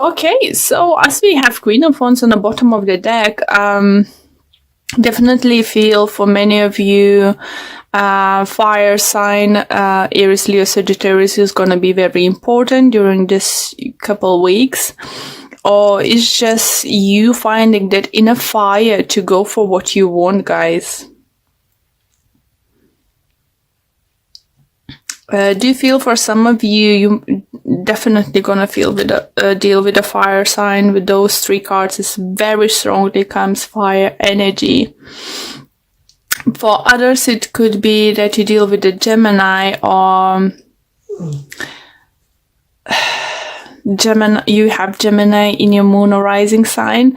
Okay, so as we have Queen of Wands on the bottom of the deck, definitely feel for many of you, fire sign, Aries, Leo, Sagittarius is going to be very important during this couple weeks. Or it's just you finding that inner fire to go for what you want, guys. Do you feel for some of you, you definitely gonna feel with a deal with a fire sign with those three cards. It's very strongly comes fire energy. For others, it could be that you deal with a Gemini or Gemini. You have Gemini in your moon or rising sign.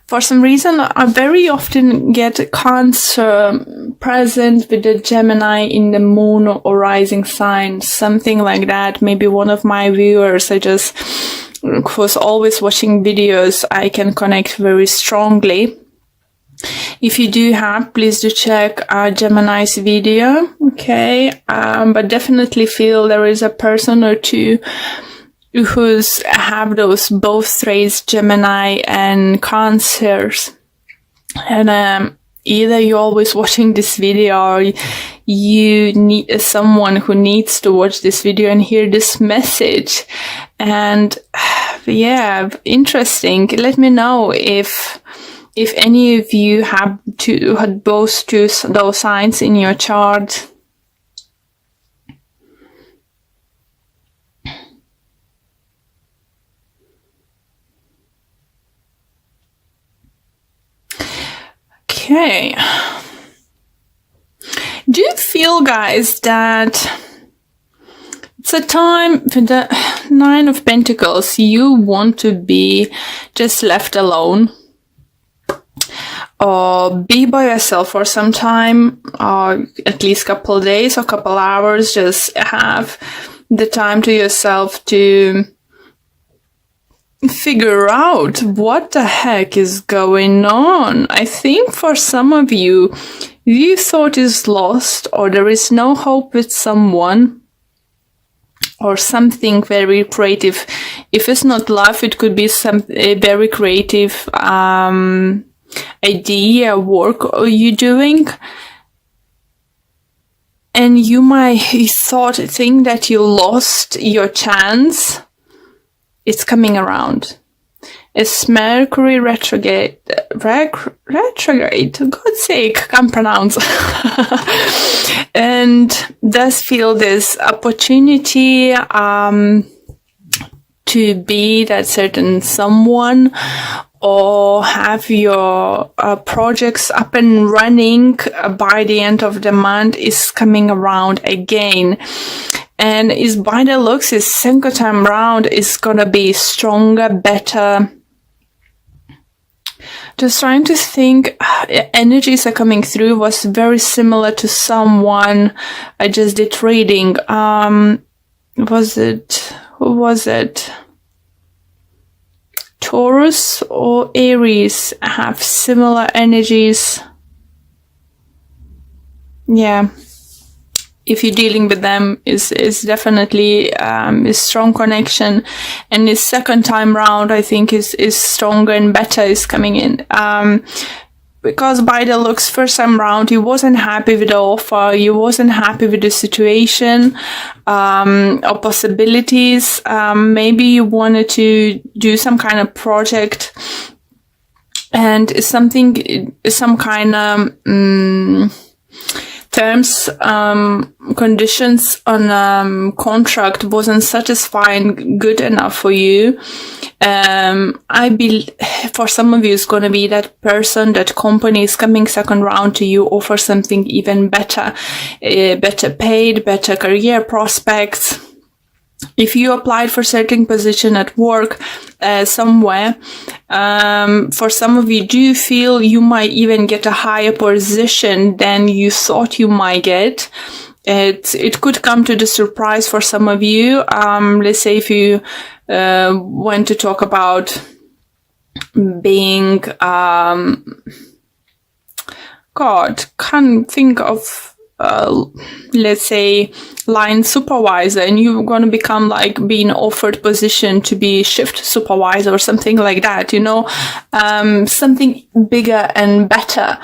For some reason, I very often get Cancer present with the Gemini in the moon or rising sign, something like that. Maybe one of my viewers, who's always watching videos, I can connect very strongly. If you do have, please do check Gemini's video, okay? But definitely feel there is a person or two who's have those both traits, Gemini and Cancers. And either you're always watching this video or you need someone who needs to watch this video and hear this message. And yeah, interesting. Let me know if any of you had both those signs in your chart. Okay. Do you feel, guys, that it's a time with the Nine of Pentacles, you want to be just left alone? Or be by yourself for some time, or at least a couple of days or couple hours, just have the time to yourself to figure out what the heck is going on. I think for some of you, you thought is lost, or there is no hope with someone, or something very creative. If it's not love, it could be a very creative idea, work you're doing, and you might think that you lost your chance. It's coming around. It's Mercury retrograde. God's sake, can't pronounce. And does feel this opportunity to be that certain someone, or have your projects up and running by the end of the month is coming around again. And is by the looks, is second time round is gonna be stronger, better. Just trying to think, energies are coming through, was very similar to someone I just did reading. Who was it? Taurus or Aries have similar energies. Yeah. If you're dealing with them, is definitely a strong connection, and this second time round, I think is stronger and better is coming in. Because by the looks, first time round, you wasn't happy with the offer, you wasn't happy with the situation, or possibilities. Maybe you wanted to do some kind of project, and some kind of terms, conditions on contract wasn't satisfying good enough for you. I believe for some of you it's going to be that person, that company is coming second round to you, offer something even better, better paid, better career prospects. If you applied for certain position at work somewhere, for some of you, do you feel you might even get a higher position than you thought you might get? It could come to the surprise for some of you. Let's say if you want to talk about being, God, can't think of let's say, line supervisor, and you're going to become like being offered position to be shift supervisor or something like that, you know, something bigger and better.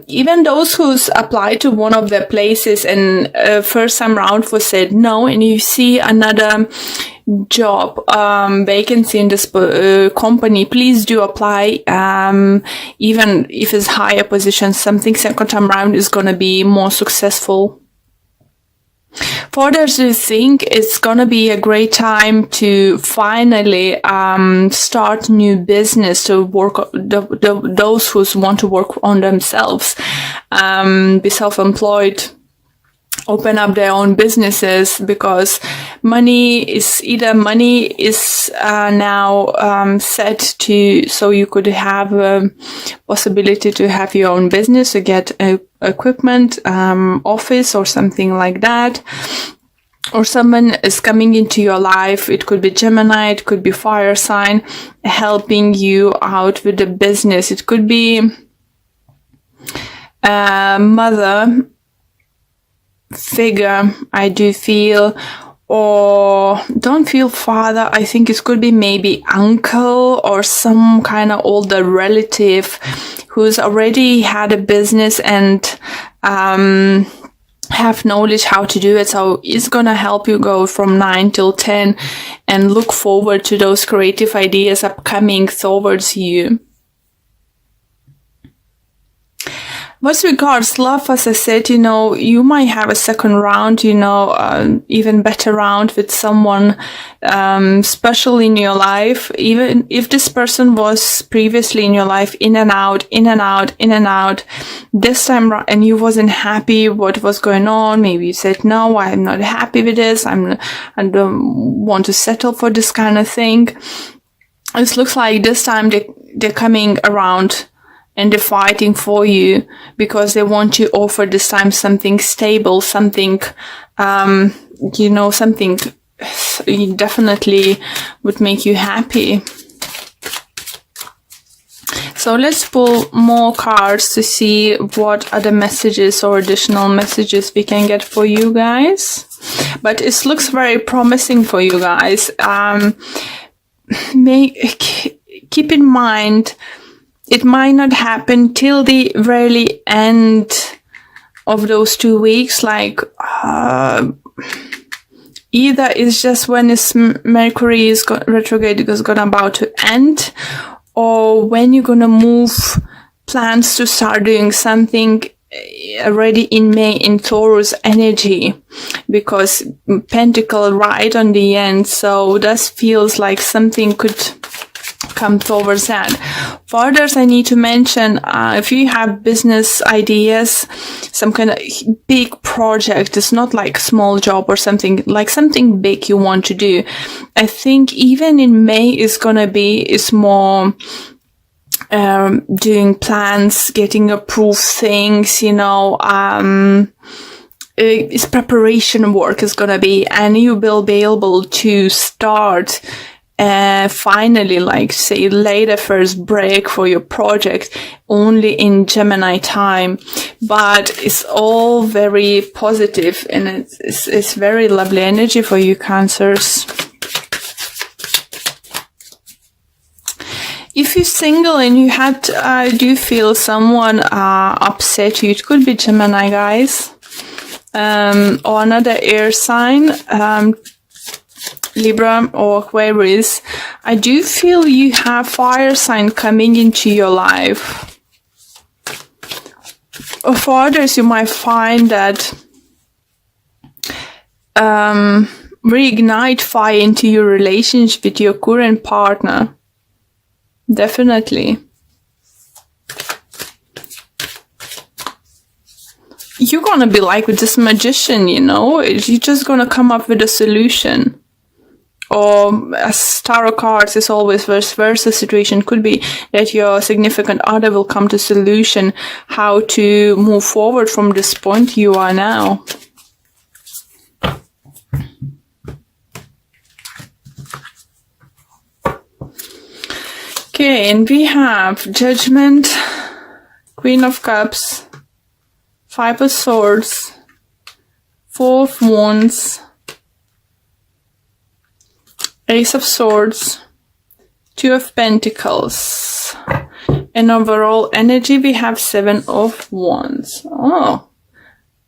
Even those who's applied to one of the places and first time round was said no, and you see another job vacancy in this company, please do apply. Even if it's higher position, something second time round is going to be more successful. For others who think it's gonna be a great time to finally start new business, to work those who want to work on themselves, be self-employed, open up their own businesses, because money is now set to, so you could have a possibility to have your own business, to get equipment, office or something like that. Or someone is coming into your life. It could be Gemini, it could be fire sign, helping you out with the business. It could be mother figure, I do feel, or don't feel father. I think it could be maybe uncle or some kind of older relative who's already had a business and have knowledge how to do it. So it's gonna help you go from 9 till 10 and look forward to those creative ideas upcoming towards you. With regards love, as I said, you know, you might have a second round, you know, even better round with someone special in your life. Even if this person was previously in your life, in and out, this time and you wasn't happy what was going on. Maybe you said, no, I'm not happy with this. I don't want to settle for this kind of thing. It looks like this time they're coming around and they're fighting for you because they want to offer this time something stable, something, you know, something definitely would make you happy. So let's pull more cards to see what other messages or additional messages we can get for you guys. But it looks very promising for you guys. Keep in mind, it might not happen till the very end of those 2 weeks. Like, either it's just when this Mercury is retrograde is about to end, or when you're gonna move plans to start doing something already in May in Taurus energy, because Pentacle right on the end. So this feels like something could come towards that. For others, I need to mention, if you have business ideas, some kind of big project, it's not like small job or something, like something big you want to do. I think even in May is more doing plans, getting approved things, you know, it's preparation work is gonna be, and you will be able to start finally, like say, lay the first break for your project only in Gemini time. But it's all very positive, and it's very lovely energy for you, Cancers. If you're single and you do feel someone upset you, it could be Gemini, guys, or another air sign, Libra or Aquarius. I do feel you have fire sign coming into your life. Or for others, you might find that reignite fire into your relationship with your current partner. Definitely. You're gonna be like with this magician, you know, you're just gonna come up with a solution. Or as tarot cards is always vice versa situation, could be that your significant other will come to solution how to move forward from this point you are now. Okay, and we have Judgment, Queen of Cups, Five of Swords, Four of Wands, Ace of Swords, Two of Pentacles. And overall energy, we have Seven of Wands. Oh,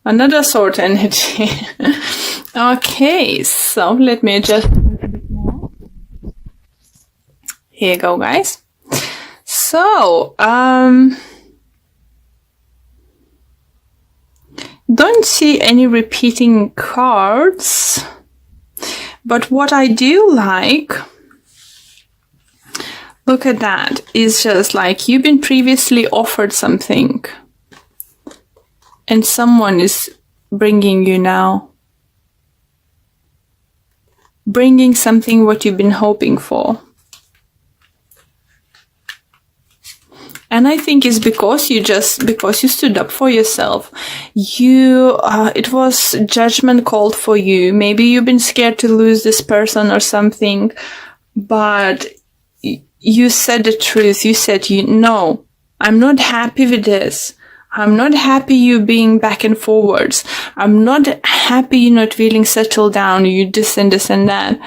another sword energy. Okay, so let me adjust a little bit more. Here you go, guys. So, don't see any repeating cards, but what I do like, look at that, is just like you've been previously offered something and someone is bringing you now. Bringing something what you've been hoping for. And I think it's because you stood up for yourself. It was judgment called for you. Maybe you've been scared to lose this person or something, but you said the truth. You said, no, I'm not happy with this. I'm not happy you being back and forwards. I'm not happy you not feeling settled down. You this and that.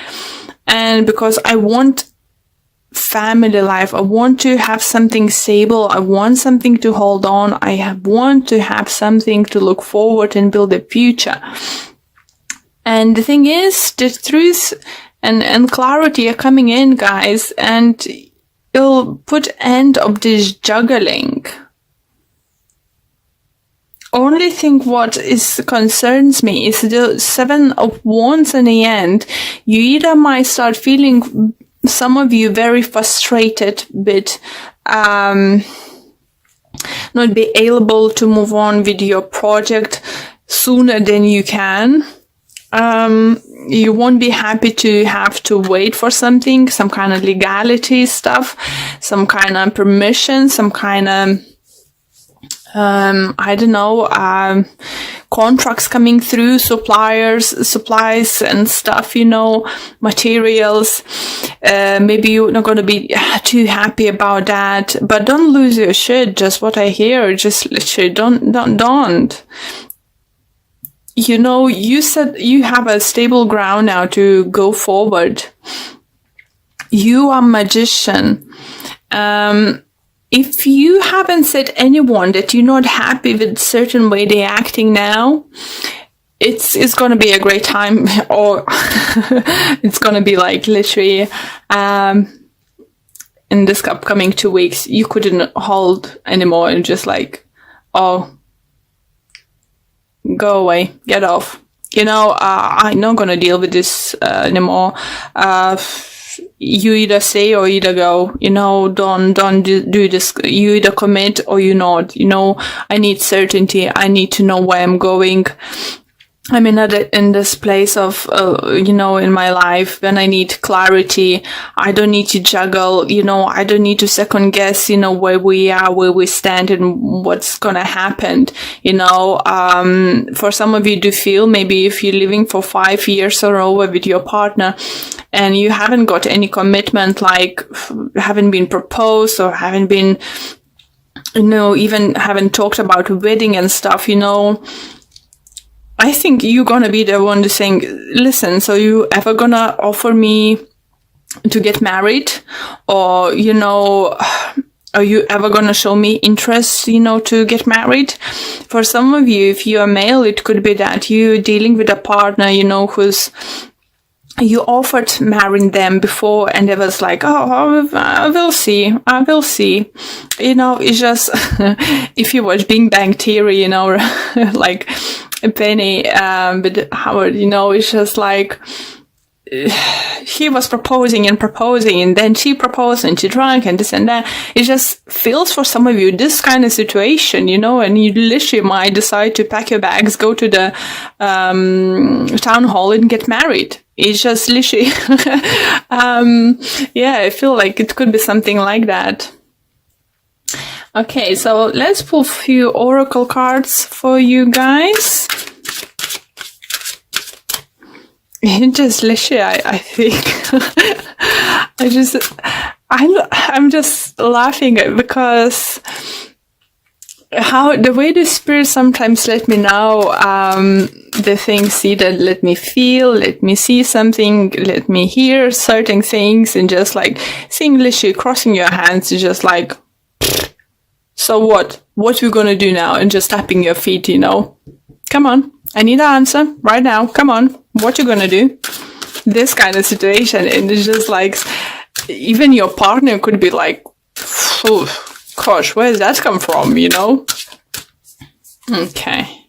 And because I want family life, I want to have something stable. I want something to hold on. Want to have something to look forward and build a future. And the thing is, the truth and clarity are coming in, guys, and it'll put end of this juggling. Only thing what concerns me is the Seven of Wands in the end. You either might start feeling, some of you, very frustrated with not be able to move on with your project sooner than you can. You won't be happy to have to wait for something, some kind of legality stuff, some kind of permission, some kind of contracts coming through, supplies and stuff, materials. Maybe you're not going to be too happy about that, but don't lose your shit. Just what I hear, just literally don't. You said you have a stable ground now to go forward. You are magician. If you haven't said anyone that you're not happy with certain way they're acting now, it's going to be a great time, or it's going to be like literally, in this upcoming 2 weeks, you couldn't hold anymore and just like, oh, go away, get off. I'm not going to deal with this anymore. You either say or either go, don't do this. You either commit or you not, I need certainty. I need to know where I'm going. I'm in this place of, in my life when I need clarity. I don't need to juggle, I don't need to second guess, where we are, where we stand and what's going to happen. For some of you to feel, maybe if you're living for 5 years or over with your partner and you haven't got any commitment, like haven't been proposed or haven't been, even haven't talked about wedding and stuff, I think you're gonna be the one to saying, listen, so you ever gonna offer me to get married? Or, are you ever gonna show me interest, to get married? For some of you, if you're male, it could be that you're dealing with a partner, who's, you offered marrying them before and it was like, oh, I will see. It's just, if you watch Big Bang Theory, like Penny, with Howard, it's just like, he was proposing and then she proposed and she drank and this and that. It just feels for some of you this kind of situation, and you literally might decide to pack your bags, go to the town hall and get married. It's just literally, I feel like it could be something like that. Okay, so let's pull a few oracle cards for you guys. It just literally, I think, I'm just laughing because how the way the spirit sometimes let me know the things see that let me feel, let me see something, let me hear certain things, and just like seeing literally crossing your hands is just like, so what we gonna do now, and just tapping your feet, you know, come on, I need an answer right now, come on, what you gonna do, this kind of situation. And it's just like, even your partner could be like, gosh, where does that come from, you know? Okay.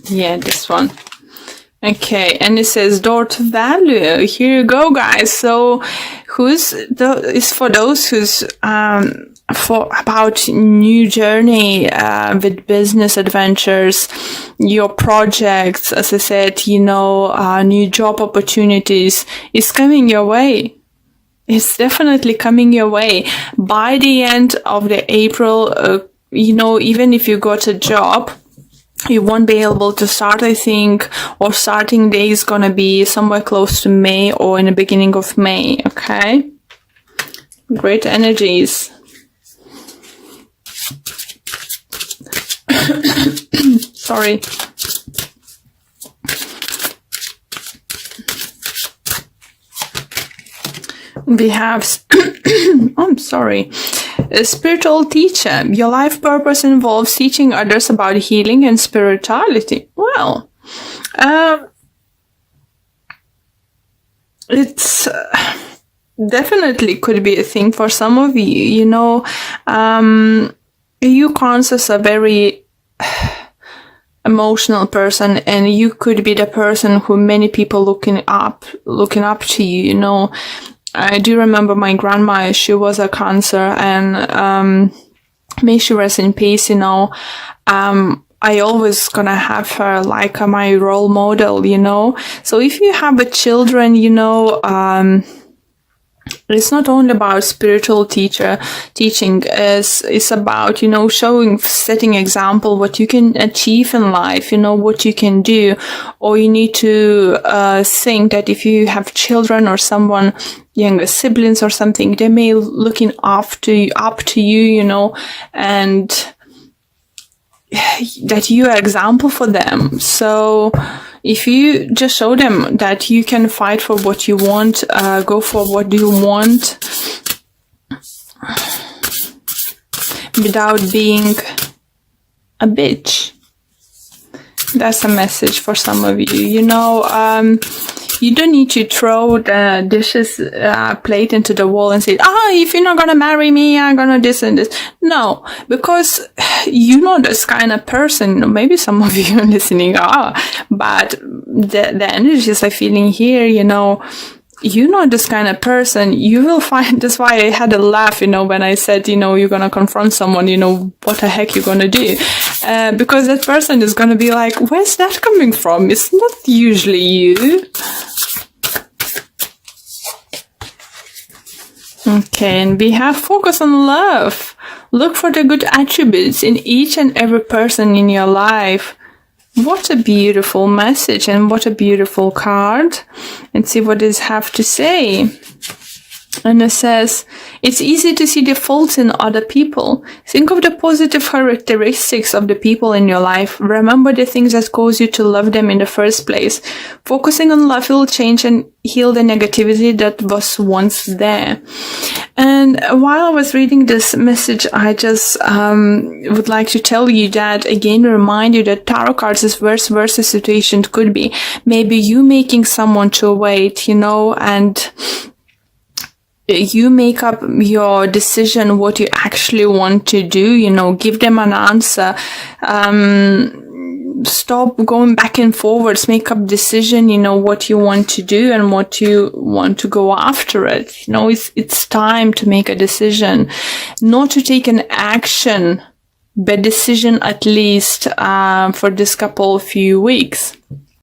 Yeah, this one. Okay, and it says door to value. Here you go, guys. So it's for those who's for about new journey with business adventures, your projects, as I said, you know, new job opportunities is coming your way. It's definitely coming your way. By the end of the April, you know, even if you got a job, you won't be able to start, I think, or starting day is gonna be somewhere close to May or in the beginning of May, okay? Great energies. Sorry. We have, I'm sorry, a spiritual teacher. Your life purpose involves teaching others about healing and spirituality. Well, it's definitely could be a thing for some of you. You know, you Cancers are very emotional person, and you could be the person who many people looking up to you, you know. I do remember my grandma, she was a Cancer, and may she rest in peace, you know. I always gonna have her like my role model, you know. So if you have a children, you know, it's not only about spiritual teaching, it's about, you know, setting example what you can achieve in life, you know, what you can do. Or you need to think that if you have children or someone, younger siblings or something, they may looking up to you, you know, and that you are example for them. So if you just show them that you can fight for what you want, go for what you want without being a bitch. That's a message for some of you. You know, you don't need to throw the dishes plate into the wall and say, if you're not gonna marry me, I'm gonna this and this. No, because you're not this kind of person. Maybe some of you listening are, but the energies I'm feeling here, you know, you're not this kind of person. You will find, that's why I had a laugh, you know, when I said, you know, you're gonna confront someone, you know, what the heck you're gonna do? Because that person is gonna be like, where's that coming from? It's not usually you. Okay, and we have focus on love. Look for the good attributes in each and every person in your life. What a beautiful message, and what a beautiful card. And see what it have to say. And it says, it's easy to see the faults in other people. Think of the positive characteristics of the people in your life. Remember the things that cause you to love them in the first place. Focusing on love will change and heal the negativity that was once there. And while I was reading this message, I just would like to tell you that, again, remind you that tarot cards is vice versa situation could be. Maybe you making someone to wait, you know, and you make up your decision what you actually want to do, you know, give them an answer. Stop going back and forwards, make up decision, you know, what you want to do and what you want to go after it. You know, it's time to make a decision, not to take an action, but decision at least, for this few weeks.